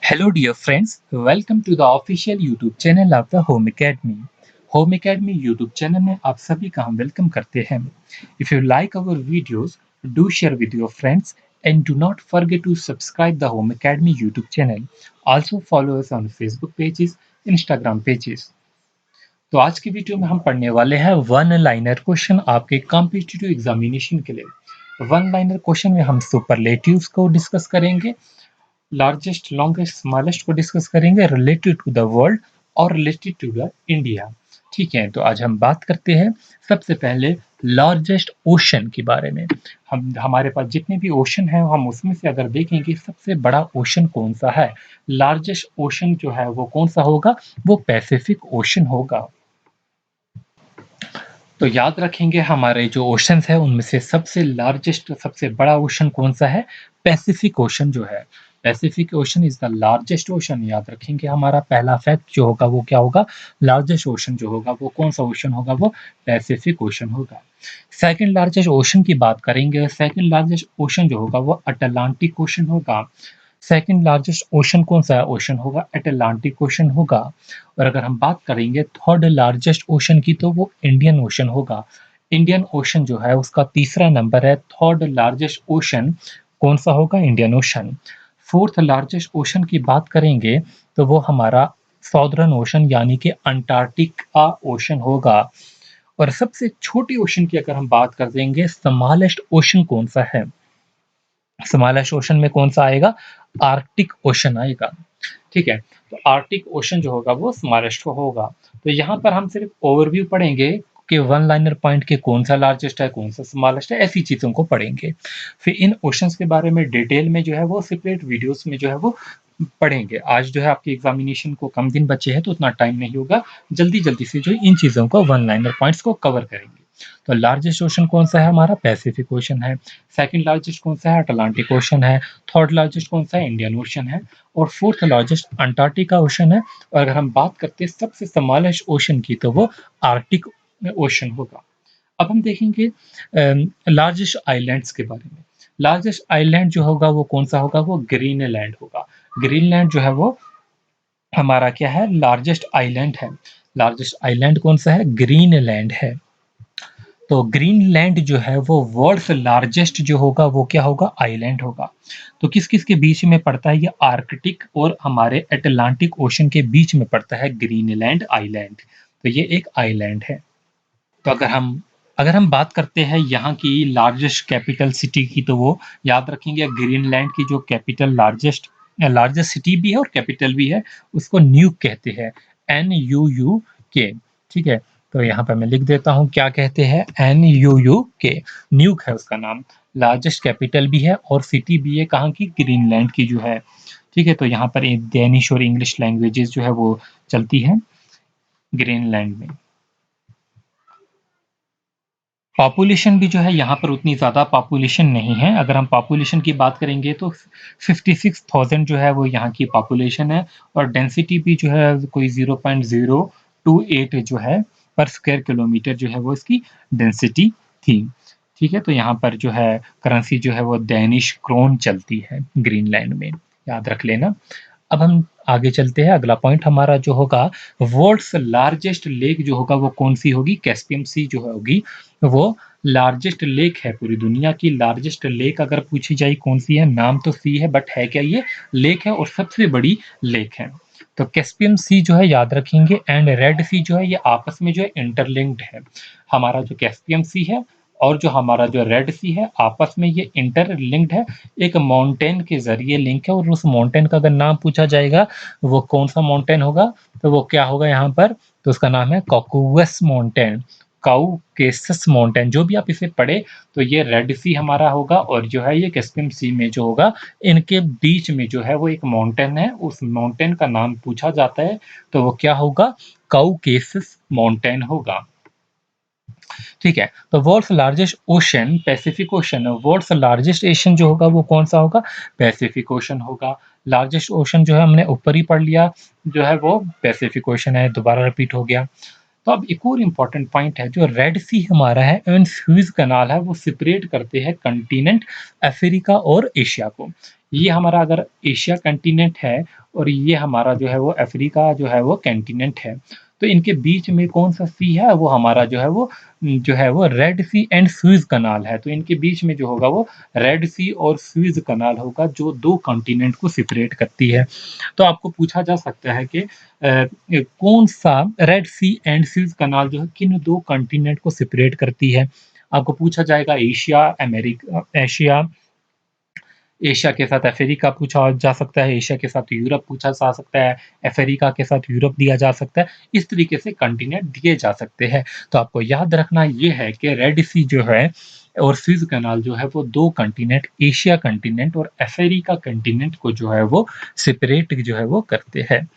Hello, dear friends. Welcome to the official YouTube channel of the Home Academy. Home Academy YouTube channel में आप सभी का हम welcome करते हैं. If you like our videos, do share with your friends and do not forget to subscribe the Home Academy YouTube channel. Also follow us on Facebook pages, Instagram pages. तो आज की वीडियो में हम पढ़ने वाले हैं वन लाइनर क्वेश्चन आपके competitive examination के लिए. वन लाइनर क्वेश्चन में हम सुपरलेटिव्स को डिस्कस करेंगे, लार्जेस्ट लॉन्गेस्ट स्मॉलेस्ट को डिस्कस करेंगे रिलेटेड टू द वर्ल्ड और रिलेटेड टू द इंडिया. ठीक है, तो आज हम बात करते हैं सबसे पहले लार्जेस्ट ओशन के बारे में. हमारे पास जितने भी ओशन हैं हम उसमें से अगर देखेंगे सबसे बड़ा ओशन कौन सा है, लार्जेस्ट ओशन जो है वो कौन सा होगा, वो पैसिफिक ओशन होगा. तो याद रखेंगे हमारे जो ओशंस है उनमें से सबसे लार्जेस्ट सबसे बड़ा ओशन कौन सा है, पैसिफिक ओशन जो है. Pacific ocean is the largest ocean. याद रखेंगे हमारा पहला फैक्ट जो होगा वो क्या होगा, लार्जेस्ट ओशन जो होगा वो कौन सा ओशन होगा, वो पैसिफिक ओशन होगा. सेकंड लार्जेस्ट ओशन की बात करेंगे, सेकंड लार्जेस्ट ओशन जो होगा वो अटलांटिक ओशन होगा. सेकंड लार्जेस्ट ओशन कौन सा ओशन होगा, अटलांटिक ओशन होगा. और अगर हम बात करेंगे थर्ड लार्जेस्ट ओशन की तो वो इंडियन ओशन होगा. इंडियन ओशन जो है उसका तीसरा नंबर है. थर्ड लार्जेस्ट ओशन कौन सा होगा, Indian ocean. Fourth largest ocean की बात करेंगे तो वो हमारा सॉदर्न ओशन यानी कि अंटार्कटिका ओशन होगा. और सबसे छोटी ओशन की अगर हम बात कर देंगे, स्मॉलेस्ट ओशन कौन सा है, स्मॉलेस्ट ओशन में कौन सा आएगा, आर्कटिक ओशन आएगा. ठीक है, तो आर्कटिक ओशन जो होगा वो स्मॉलेस्ट होगा. तो यहाँ पर हम सिर्फ ओवरव्यू पढ़ेंगे कि वन लाइनर पॉइंट के कौन सा लार्जेस्ट है कौन सा स्मॉलेस्ट है, ऐसी चीज़ों को पढ़ेंगे. फिर इन ओशंस के बारे में डिटेल में जो है वो सेपरेट वीडियोस में जो है वो पढ़ेंगे. आज जो है आपकी एग्जामिनेशन को कम दिन बचे हैं तो उतना टाइम नहीं होगा, जल्दी जल्दी से जो इन चीज़ों को वन लाइनर पॉइंट्स को कवर करेंगे. तो लार्जेस्ट ओशन कौन सा है हमारा, पैसिफिक ओशन है. सेकंड लार्जेस्ट कौन सा है, अटलांटिक ओशन है. थर्ड लार्जेस्ट कौन सा है, इंडियन ओशन है. और फोर्थ लार्जेस्ट अंटार्कटिका ओशन है. और अगर हम बात करते हैं सबसे स्मॉलेस्ट ओशन की तो वो आर्कटिक ओशन होगा. अब हम देखेंगे लार्जेस्ट आइलैंड्स के बारे में. लार्जेस्ट आइलैंड जो होगा वो कौन सा होगा, वो ग्रीनलैंड होगा. ग्रीनलैंड जो है वो हमारा क्या है, लार्जेस्ट आइलैंड है. लार्जेस्ट आइलैंड कौन सा है, ग्रीनलैंड है. तो ग्रीनलैंड जो है वो वर्ल्ड्स लार्जेस्ट जो होगा वो क्या होगा, आइलैंड होगा. तो किस किस के बीच में पड़ता है, ये आर्कटिक और हमारे अटलांटिक ओशन के बीच में पड़ता है ग्रीनलैंड आइलैंड. तो ये एक आइलैंड है. तो अगर हम बात करते हैं यहाँ की लार्जेस्ट कैपिटल सिटी की तो वो याद रखेंगे ग्रीनलैंड की जो कैपिटल लार्जेस्ट लार्जेस्ट सिटी भी है और कैपिटल भी है उसको न्यूक कहते हैं, NUUK. ठीक है, तो यहाँ पर मैं लिख देता हूँ क्या कहते हैं, NUUK. न्यूक है उसका नाम. लार्जेस्ट कैपिटल भी है और सिटी भी है कहाँ की, ग्रीनलैंड की जो है. ठीक है, तो यहाँ पर डेनिश और इंग्लिश लैंग्वेजेस जो है वो चलती है ग्रीनलैंड में. पॉपुलेशन भी जो है यहाँ पर उतनी ज़्यादा पॉपुलेशन नहीं है. अगर हम पॉपुलेशन की बात करेंगे तो 56,000 जो है वो यहाँ की पॉपुलेशन है. और डेंसिटी भी जो है कोई 0.028 जो है पर स्क्वायर किलोमीटर जो है वो इसकी डेंसिटी थी. ठीक है, तो यहाँ पर जो है करेंसी जो है वो डेनिश क्रोन चलती है ग्रीनलैंड में, याद रख लेना. अब हम आगे चलते हैं. अगला पॉइंट हमारा जो होगा, वर्ल्ड्स लार्जेस्ट लेक जो होगा वो कौन सी होगी, कैस्पियन सी जो होगी वो लार्जेस्ट लेक है. पूरी दुनिया की लार्जेस्ट लेक अगर पूछी जाए कौन सी है, नाम तो सी है बट है क्या, ये लेक है और सबसे बड़ी लेक है. तो कैस्पियन सी जो है याद रखेंगे एंड रेड सी जो है ये आपस में जो है इंटरलिंक्ड है. हमारा जो कैस्पियन सी है और जो हमारा जो रेड सी है आपस में ये इंटरलिंक्ड है, एक माउंटेन के जरिए लिंक है. और उस माउंटेन का अगर नाम पूछा जाएगा वो कौन सा माउंटेन होगा, तो वो क्या होगा यहाँ पर, तो उसका नाम है कॉकूवस माउंटेन, काउकेसस माउंटेन. जो भी आप इसे पढ़े तो ये रेड सी हमारा होगा और जो है ये कैस्पियन सी में जो होगा इनके बीच में जो है वो एक माउंटेन है, उस माउंटेन का नाम पूछा जाता है तो वो क्या होगा, काउकेसस माउंटेन होगा. ठीक है, तो world's largest ocean Pacific ocean, world's largest ocean जो होगा वो कौन सा होगा, पैसिफिक ओशन होगा. लार्जेस्ट ओशन जो है हमने ऊपर ही पढ़ लिया जो है वो पैसिफिक ओशन है, दोबारा रिपीट हो गया. तो अब एक और इम्पॉर्टेंट पॉइंट है, जो रेड सी हमारा है एंड स्यूज कनाल है वो सेपरेट करते हैं कंटिनेंट अफ्रीका और एशिया को. ये हमारा अगर एशिया कंटिनेंट है और ये हमारा जो है वो अफ्रीका जो है वो कंटिनेंट है। तो इनके बीच में कौन-सा सी है वो हमारा जो है वो रेड सी एंड सुएज़ कनाल है। तो इनके बीच में जो होगा वो रेड सी और सुएज़ कनाल होगा जो 2 कॉन्टिनेंट को सेपरेट करती है। तो आपको पूछा जा सकता है कि कौन-सा रेड सी एंड सुएज़ कनाल जो है किन 2 कॉन्टिनेंट को सेपरेट करती है? आपको पूछा जाएगा एशिया एशिया के साथ अफ्रीका पूछा जा सकता है, एशिया के साथ यूरोप पूछा जा सकता है, अफ्रीका के साथ यूरोप दिया जा सकता है। इस तरीके से कॉन्टिनेंट दिए जा सकते हैं। तो आपको याद रखना ये है कि रेड सी जो है और सुएज़ कनाल जो है वो 2 कॉन्टिनेंट एशिया कॉन्टिनेंट और अफ्रीका कॉन्टिनेंट को जो है वो सेपरेट जो है वो करते हैं।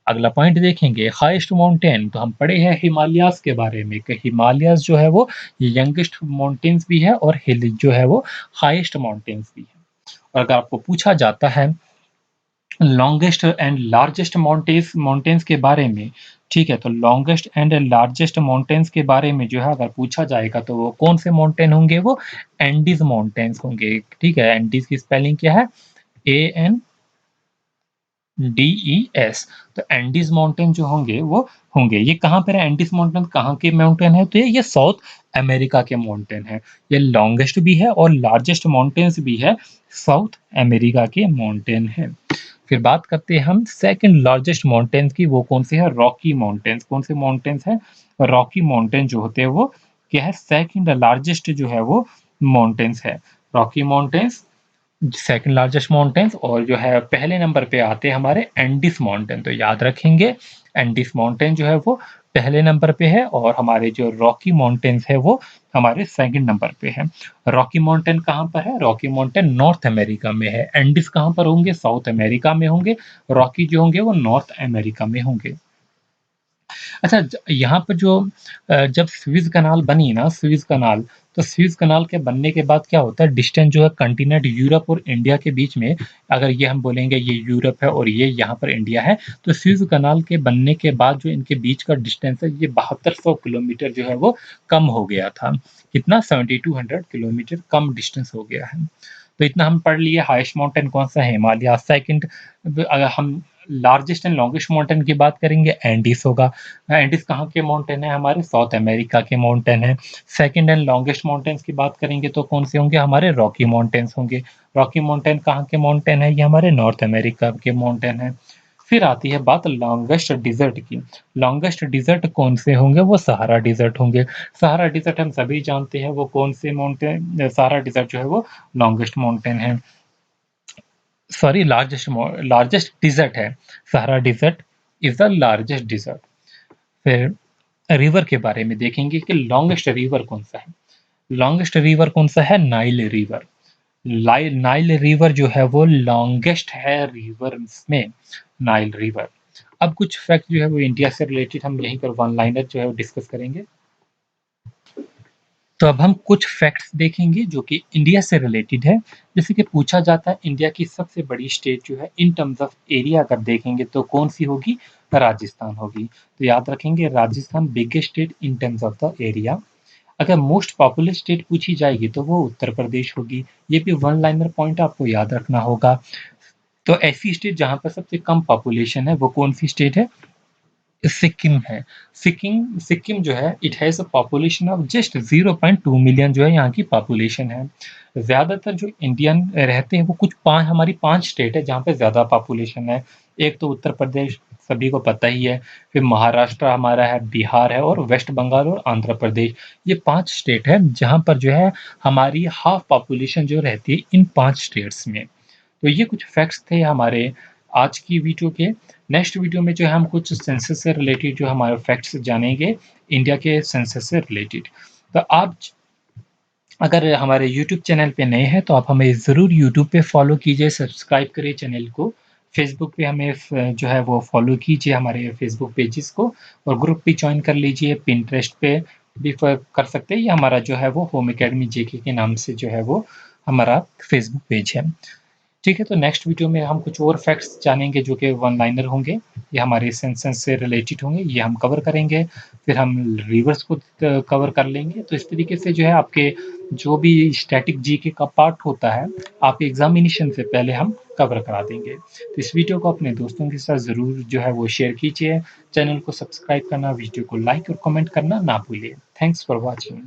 अगला पॉइंट देखेंगे हाईएस्ट माउंटेन तो हम पढ़े हैं हिमालयाज़ के बारे में कि हिमालयाज़ जो है वो यंगेस्ट माउंटेन्स भी है और हिल जो है वो हाईएस्ट माउंटेन्स भी है। और अगर आपको पूछा जाता है लॉन्गेस्ट एंड लार्जेस्ट माउंटेन्स के बारे में, ठीक है? तो लॉन्गेस्ट एंड लार्जेस्ट माउंटेन्स के बारे में जो है अगर पूछा जाएगा तो वो कौन से माउंटेन होंगे वो एंडीज़ माउंटेन्स होंगे, ठीक है? एंडीज़ की स्पेलिंग क्या है? A N D E S. तो एंडीज माउंटेन जो होंगे वो होंगे ये कहाँ पर है एंडीज माउंटेन कहाँ के माउंटेन है तो ये साउथ अमेरिका के माउंटेन है। ये लॉन्गेस्ट भी है और लार्जेस्ट माउंटेन्स भी है साउथ अमेरिका के माउंटेन है। फिर बात करते हैं हम सेकंड लार्जेस्ट माउंटेन्स की वो कौन से है रॉकी माउंटेन्स कौन से माउंटेन्स है रॉकी माउंटेन जो होते हैं वो क्या है सेकंड लार्जेस्ट जो है वो माउंटेन्स है Rocky mountains second largest mountains और जो है पहले नंबर पे आते हैं हमारे एंडीज माउंटेन तो याद रखेंगे एंडीज माउंटेन जो है वो पहले नंबर पे है और हमारे जो रॉकी माउंटेन्स है वो हमारे सेकंड नंबर पे है। रॉकी माउंटेन कहाँ पर है रॉकी माउंटेन नॉर्थ अमेरिका में है एंडीज कहाँ पर होंगे साउथ अमेरिका में होंगे रॉकी जो होंगे वो नॉर्थ अमेरिका में होंगे। अच्छा यहाँ पर जो जब स्विस कनाल बनी ना स्विस कनाल तो स्विस कनाल के बनने के बाद क्या होता है डिस्टेंस जो है कॉन्टिनेंट यूरोप और इंडिया के बीच में अगर ये हम बोलेंगे ये यूरोप है और ये यहाँ पर इंडिया है तो स्विस कनाल के बनने के बाद जो इनके बीच का डिस्टेंस है ये 7200 किलोमीटर जो है वो कम हो गया था कितना 7200 किलोमीटर कम डिस्टेंस हो गया है। तो इतना हम पढ़ लिए हाईएस्ट माउंटेन कौन सा है हिमालय सेकंड अगर हम लार्जेस्ट एंड लॉन्गेस्ट माउंटेन की बात करेंगे एंडीज होगा। एंडीज कहाँ के माउंटेन है हमारे साउथ अमेरिका के माउंटेन है। सेकंड एंड लॉन्गेस्ट माउंटेन्स की बात करेंगे तो कौन से होंगे हमारे रॉकी माउंटेन्स होंगे। रॉकी माउंटेन कहाँ के माउंटेन है ये हमारे नॉर्थ अमेरिका के माउंटेन है। फिर आती है बात लॉन्गेस्ट डिजर्ट की। लॉन्गेस्ट डिजर्ट कौन से होंगे वो सहारा डिजर्ट होंगे। सहारा डिजर्ट हम सभी जानते हैं वो कौन से माउंटेन सहारा डिजर्ट जो है वो लॉन्गेस्ट माउंटेन है सॉरी लार्जेस्ट डिजर्ट है Sahara desert is the largest desert. फिर रिवर के बारे में देखेंगे कि लॉन्गेस्ट रिवर कौन सा है। लॉन्गेस्ट रिवर कौन सा है नाइल रिवर। नाइल रिवर जो है वो लॉन्गेस्ट है रिवर में नाइल रिवर। अब कुछ फैक्ट जो है वो इंडिया से रिलेटेड हम यहीं पर वन लाइनर जो है वो डिस्कस करेंगे। तो अब हम कुछ फैक्ट्स देखेंगे जो कि इंडिया से रिलेटेड है। जैसे कि पूछा जाता है इंडिया की सबसे बड़ी स्टेट जो है इन टर्म्स ऑफ एरिया अगर देखेंगे तो कौन सी होगी राजस्थान होगी। तो याद रखेंगे Rajasthan biggest state in terms of the area. अगर मोस्ट पॉपुलर स्टेट पूछी जाएगी तो वो उत्तर प्रदेश होगी। ये भी वन लाइनर पॉइंट आपको याद रखना होगा। तो ऐसी स्टेट जहाँ पर सबसे कम पॉपुलेशन है वो कौन सी स्टेट है सिक्किम है। सिक्किम सिक्किम जो है it has a population of just 0.2 million जो है यहाँ की पॉपुलेशन है। ज़्यादातर जो इंडियन रहते हैं वो कुछ 5 हमारी 5 स्टेट है जहाँ पे ज़्यादा पॉपुलेशन है। एक तो उत्तर प्रदेश सभी को पता ही है, फिर महाराष्ट्र हमारा है, बिहार है और वेस्ट बंगाल और आंध्र प्रदेश। ये 5 स्टेट है जहाँ पर जो है हमारी हाफ पॉपुलेशन जो रहती है इन 5 स्टेट्स में। तो ये कुछ फैक्ट्स थे हमारे आज की वीडियो के। नेक्स्ट वीडियो में जो है हम कुछ सेंसस से रिलेटेड जो हमारे फैक्ट्स जानेंगे इंडिया के सेंसस से रिलेटेड। तो आप अगर हमारे यूट्यूब चैनल पे नए हैं तो आप हमें ज़रूर यूट्यूब पे फॉलो कीजिए, सब्सक्राइब करिए चैनल को। फेसबुक पे हमें जो है वो फॉलो कीजिए हमारे फेसबुक पेजेस को और ग्रुप भी ज्वाइन कर लीजिए। पिंटरेस्ट पे भी कर सकते हैं। ये हमारा जो है वो होम अकेडमी जेके के नाम से जो है वो हमारा फेसबुक पेज है। ठीक है, तो नेक्स्ट वीडियो में हम कुछ और फैक्ट्स जानेंगे जो कि वन लाइनर होंगे। ये हमारे सेंसेस से रिलेटेड होंगे, ये हम कवर करेंगे। फिर हम रिवर्स को कवर कर लेंगे। तो इस तरीके से जो है आपके जो भी स्टैटिक जीके का पार्ट होता है, आपके एग्ज़ामिनेशन से पहले हम कवर करा देंगे। तो इस वीडियो को अपने दोस्तों के साथ ज़रूर जो है वो शेयर कीजिए। चैनल को सब्सक्राइब करना, वीडियो को लाइक और कमेंट करना ना भूलिए। Thanks for watching.